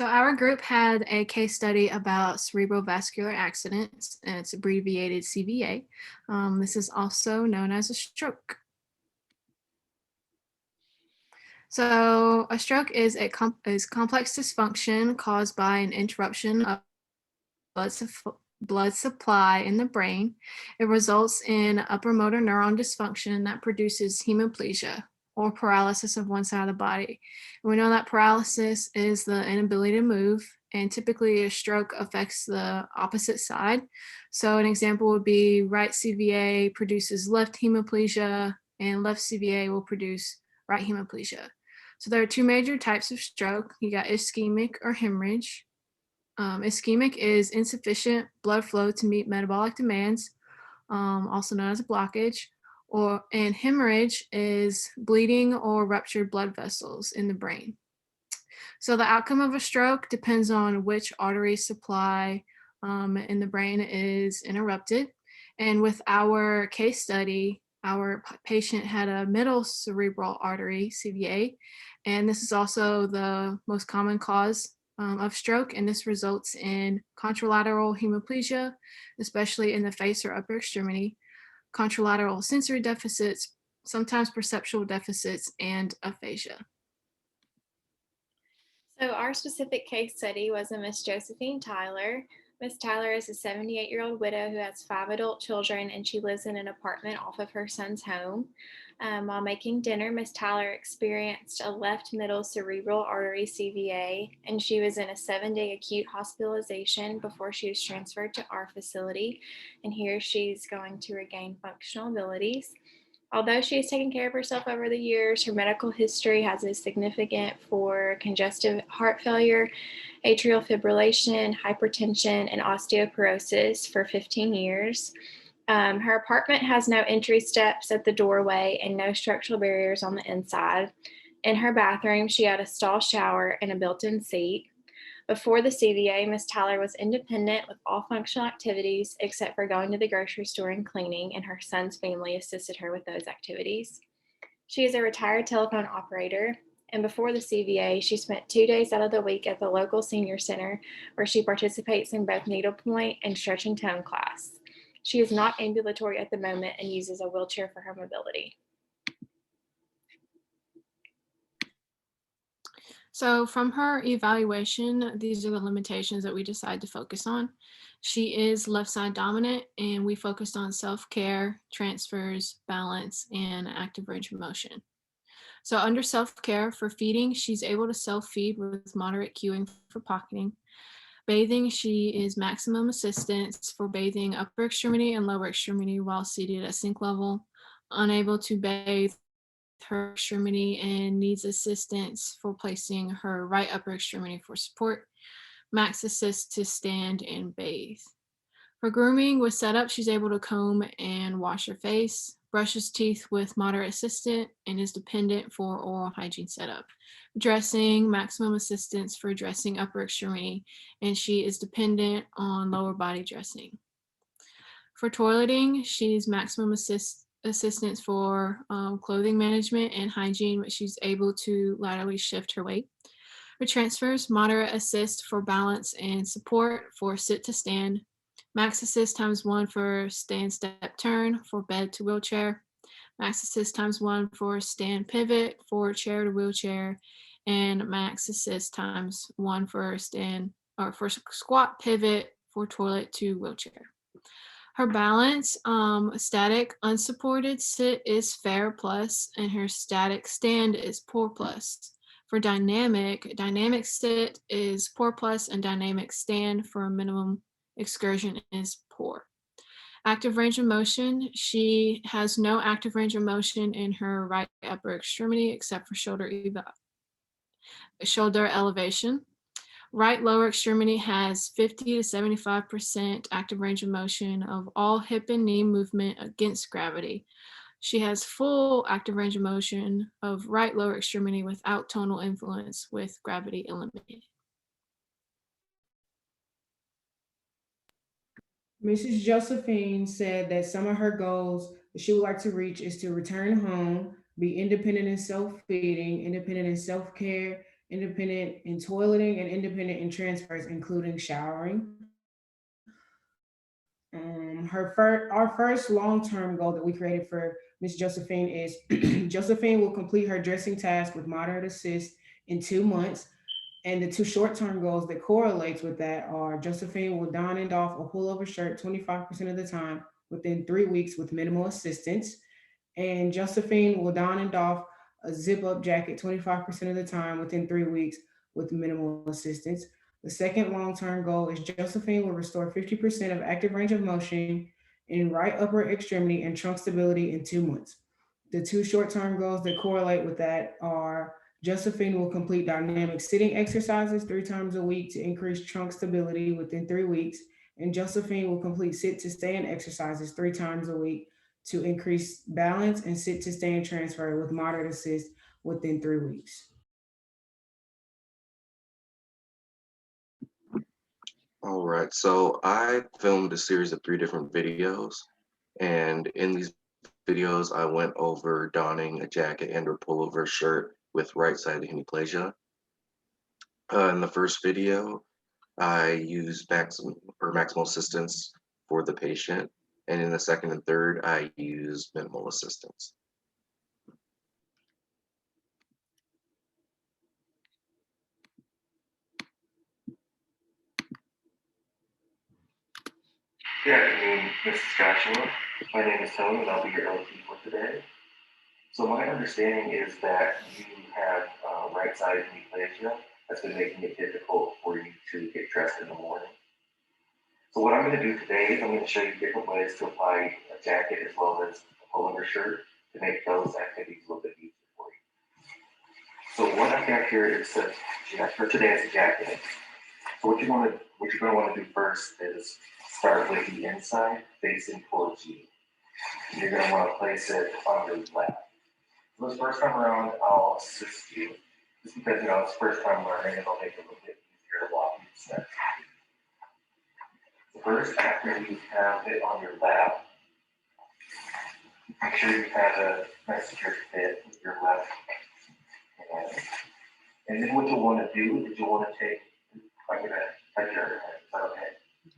So our group had a case study about cerebrovascular accidents, and it's abbreviated CVA. This is also known as a stroke. So a stroke is is complex dysfunction caused by an interruption of blood, blood supply in the brain. It results in upper motor neuron dysfunction that produces hemiplegia or paralysis of one side of the body. And we know that paralysis is the inability to move, and typically a stroke affects the opposite side. So an example would be right CVA produces left hemiplegia, and left CVA will produce right hemiplegia. So there are two major types of stroke. You got ischemic or hemorrhage. Ischemic is insufficient blood flow to meet metabolic demands, also known as a blockage, and hemorrhage is bleeding or ruptured blood vessels in the brain. So the outcome of a stroke depends on which artery supply in the brain is interrupted. And with our case study, our patient had a middle cerebral artery, CVA, and this is also the most common cause of stroke, and this results in contralateral hemiplegia, especially in the face or upper extremity, contralateral sensory deficits, sometimes perceptual deficits, and aphasia. So our specific case study was a Miss Josephine Tyler. Miss Tyler is a 78-year-old widow who has 5 adult children, and she lives in an apartment off of her son's home. While making dinner, Miss Tyler experienced a left middle cerebral artery CVA, and she was in a 7-day acute hospitalization before she was transferred to our facility. And here she's going to regain functional abilities. Although she has taken care of herself over the years, her medical history has a significant for congestive heart failure, atrial fibrillation, hypertension, and osteoporosis for 15 years. Her apartment has no entry steps at the doorway and no structural barriers on the inside. In her bathroom, she had a stall shower and a built-in seat. Before the CVA, Ms. Tyler was independent with all functional activities except for going to the grocery store and cleaning, and her son's family assisted her with those activities. She is a retired telephone operator, and before the CVA, she spent 2 days out of the week at the local senior center where she participates in both needlepoint and stretch and tone class. She is not ambulatory at the moment and uses a wheelchair for her mobility. So from her evaluation, these are the limitations that we decide to focus on. She is left side dominant, and we focused on self-care, transfers, balance, and active range of motion. So under self-care for feeding, she's able to self-feed with moderate cueing for pocketing. Bathing, she is maximum assistance for bathing upper extremity and lower extremity while seated at sink level. Unable to bathe her extremity and needs assistance for placing her right upper extremity for support. Max assist to stand and bathe. For grooming with setup, she's able to comb and wash her face, brushes teeth with moderate assistant, and is dependent for oral hygiene setup. Dressing, maximum assistance for dressing upper extremity, and she is dependent on lower body dressing. For toileting, she's maximum assistance for clothing management and hygiene, but she's able to laterally shift her weight. For transfers, moderate assist for balance and support for sit to stand. Max assist ×1 for stand step turn for bed to wheelchair. Max assist ×1 for stand pivot for chair to wheelchair. And max assist ×1 for stand or for squat pivot for toilet to wheelchair. Her balance, static unsupported sit is fair plus, and her static stand is poor plus. For dynamic sit is poor plus, and dynamic stand for a minimum excursion is poor. Active range of motion, she has no active range of motion in her right upper extremity except for shoulder elevation. Right lower extremity has 50 to 75% active range of motion of all hip and knee movement against gravity. She has full active range of motion of right lower extremity without tonal influence with gravity eliminated. Mrs. Josephine said that some of her goals that she would like to reach is to return home, be independent in self feeding, independent in self care, independent in toileting, and independent in transfers, including showering. Our first long-term goal that we created for Miss Josephine is Josephine will complete her dressing task with moderate assist in 2 months. And the two short-term goals that correlates with that are Josephine will don and doff a pullover shirt 25% of the time within 3 weeks with minimal assistance. And Josephine will don and doff a zip-up jacket 25% of the time within 3 weeks with minimal assistance. The second long-term goal is Josephine will restore 50% of active range of motion in right upper extremity and trunk stability in 2 months. The two short-term goals that correlate with that are Josephine will complete dynamic sitting exercises 3 times a week to increase trunk stability within 3 weeks, and Josephine will complete sit to stand exercises 3 times a week to increase balance and sit to stand transfer with moderate assist within 3 weeks. All right, so I filmed a series of 3 different videos, and in these videos, I went over donning a jacket and or pullover shirt with right-sided hemiplegia. In the first video, I used maximal assistance for the patient, and in the second and third, I used minimal assistance. Good afternoon, Mrs. Joshua. My name is Tony, and I'll be your LP for today. So my understanding is that you have right-sided hemiplegia that's been making it difficult for you to get dressed in the morning. So what I'm going to do today is I'm going to show you different ways to apply a jacket as well as a pullover shirt to make those activities a little bit easier for you. So what I've got here is for today is a jacket. So what you're going to want to do first is start with the inside facing towards you. You're going to want to place it on your lap. So this first time around, I'll assist you. Just because, it's first time learning, it'll make it a little bit easier to walk these steps. So first, after you have it on your lap, make sure you have a nice secure fit with your left hand. And then what you'll want to do is you'll want to take, I'm going to touch your head. Is that okay?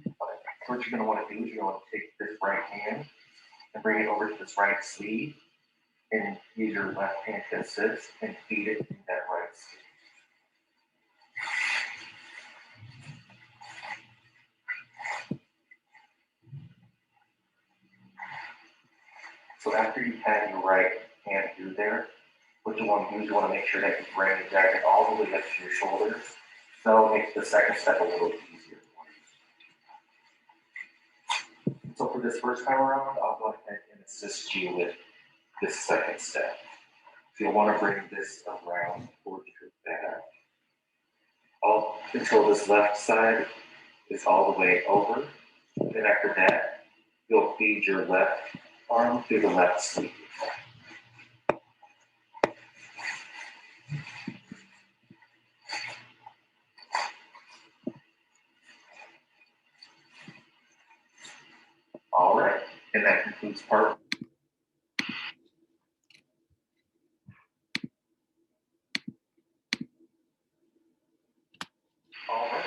So what you're going to want to do is you're going to want to take this right hand and bring it over to this right sleeve and use your left hand to assist and feed it in that right sleeve. So after you've had your right hand through there, what you want to do is you want to make sure that you bring the jacket all the way up to your shoulders. That'll make the second step a little easier. So for this first time around, I'll go ahead and assist you with this second step. So you'll want to bring this around towards your back, all until this left side is all the way over. Then after that, you'll feed your left arm through the left sleeve. All right, and that concludes part. All right.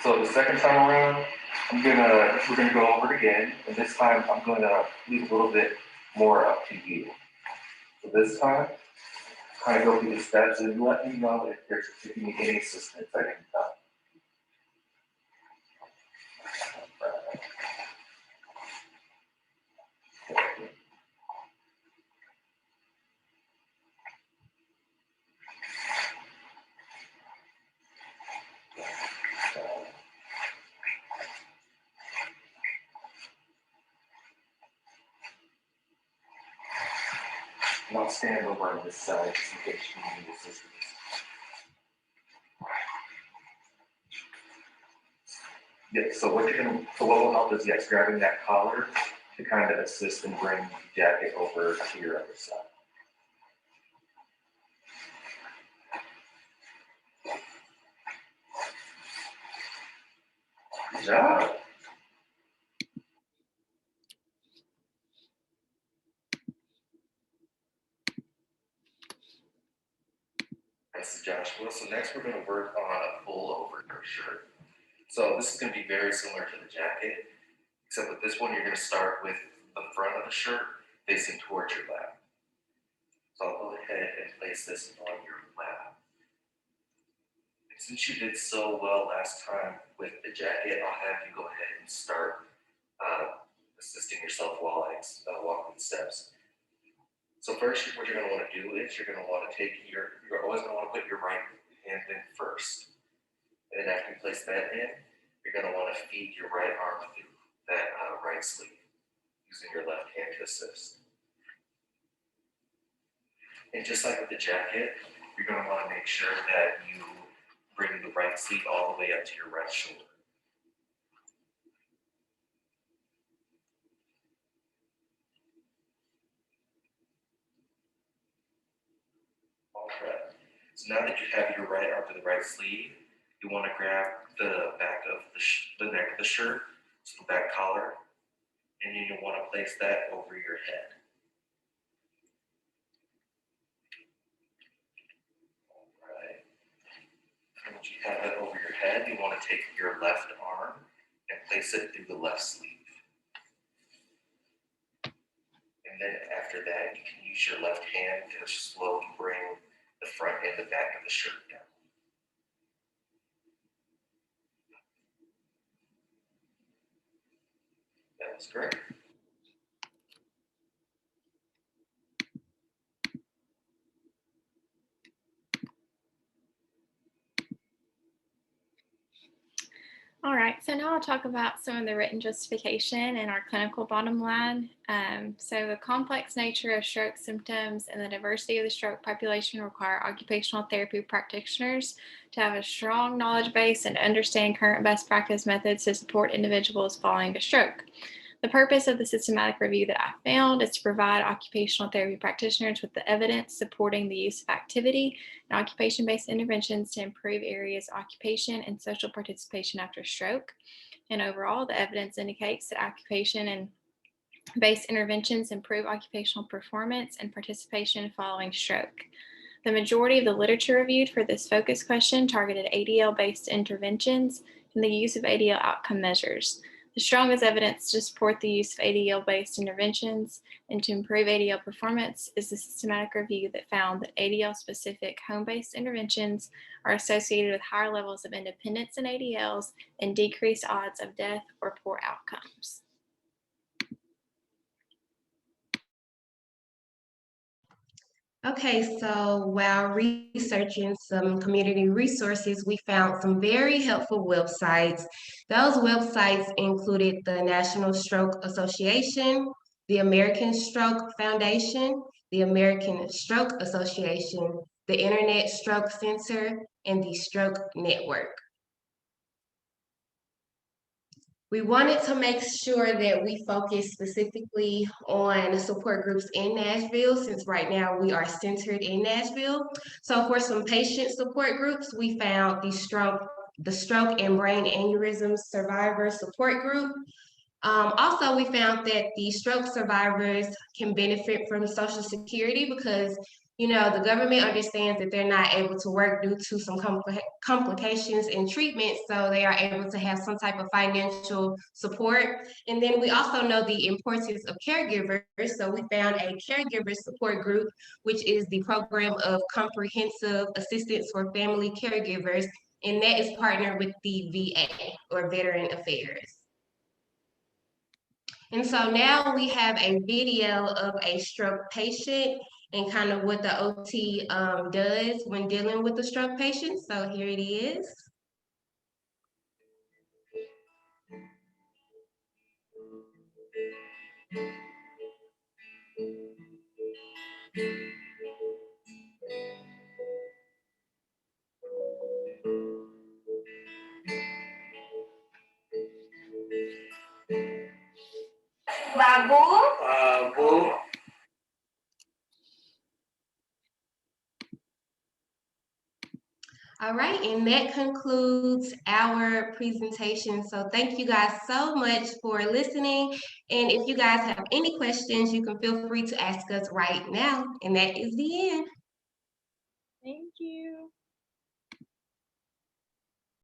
So the second time around, we're gonna go over it again, and this time I'm gonna leave a little bit more up to you. So this time, kind of go through the steps and let me know if you need any assistance at any time. And I'll stand over on this side just in case you need assistance. Yeah, so what will help is grabbing that collar to kind of assist and bring the jacket over to your other side. Good job. This is Joshua. So next we're going to work on a pullover shirt. So this is going to be very similar to the jacket, except with this one you're going to start with the front of the shirt facing towards your lap. So I'll go ahead and place this on your lap. And since you did so well last time with the jacket, I'll have you go ahead and start assisting yourself while I walk the steps. So first, what you're going to want to do is you're going to want to you're always going to want to put your right hand in first. And then after you place that in, you're going to want to feed your right arm through that right sleeve, using your left hand to assist. And just like with the jacket, you're going to want to make sure that you bring the right sleeve all the way up to your right shoulder. All right. So now that you have your right arm to the right sleeve, you want to grab the back of the neck of the shirt, so the back collar, and then you want to place that over your head. All right. And once you have that over your head, you want to take your left arm and place it through the left sleeve. And then after that, you can use your left hand to slowly bring the front and the back of the shirt down. That's great. All right, so now I'll talk about some of the written justification and our clinical bottom line. So the complex nature of stroke symptoms and the diversity of the stroke population require occupational therapy practitioners to have a strong knowledge base and understand current best practice methods to support individuals following a stroke. The purpose of the systematic review that I found is to provide occupational therapy practitioners with the evidence supporting the use of activity and occupation-based interventions to improve areas of occupation and social participation after stroke. And overall, the evidence indicates that occupation and based interventions improve occupational performance and participation following stroke. The majority of the literature reviewed for this focus question targeted ADL-based interventions and the use of ADL outcome measures. The strongest evidence to support the use of ADL-based interventions and to improve ADL performance is the systematic review that found that ADL-specific home-based interventions are associated with higher levels of independence in ADLs and decreased odds of death or poor outcomes. Okay, so while researching some community resources, we found some very helpful websites. Those websites included the National Stroke Association, the American Stroke Foundation, the American Stroke Association, the Internet Stroke Center, and the Stroke Network. We wanted to make sure that we focus specifically on support groups in Nashville, since right now we are centered in Nashville. So for some patient support groups, we found the Stroke and Brain Aneurysm Survivor Support Group. Also, we found that the stroke survivors can benefit from Social Security because, you know, the government understands that they're not able to work due to some complications in treatment, so they are able to have some type of financial support. And then we also know the importance of caregivers, so we found a caregiver support group, which is the program of comprehensive assistance for family caregivers, and that is partnered with the VA, or Veteran Affairs. And so now we have a video of a stroke patient and kind of what the OT does when dealing with a stroke patient. So here it is. Babu. Babu. All right, and that concludes our presentation. So thank you guys so much for listening. And if you guys have any questions, you can feel free to ask us right now. And that is the end. Thank you.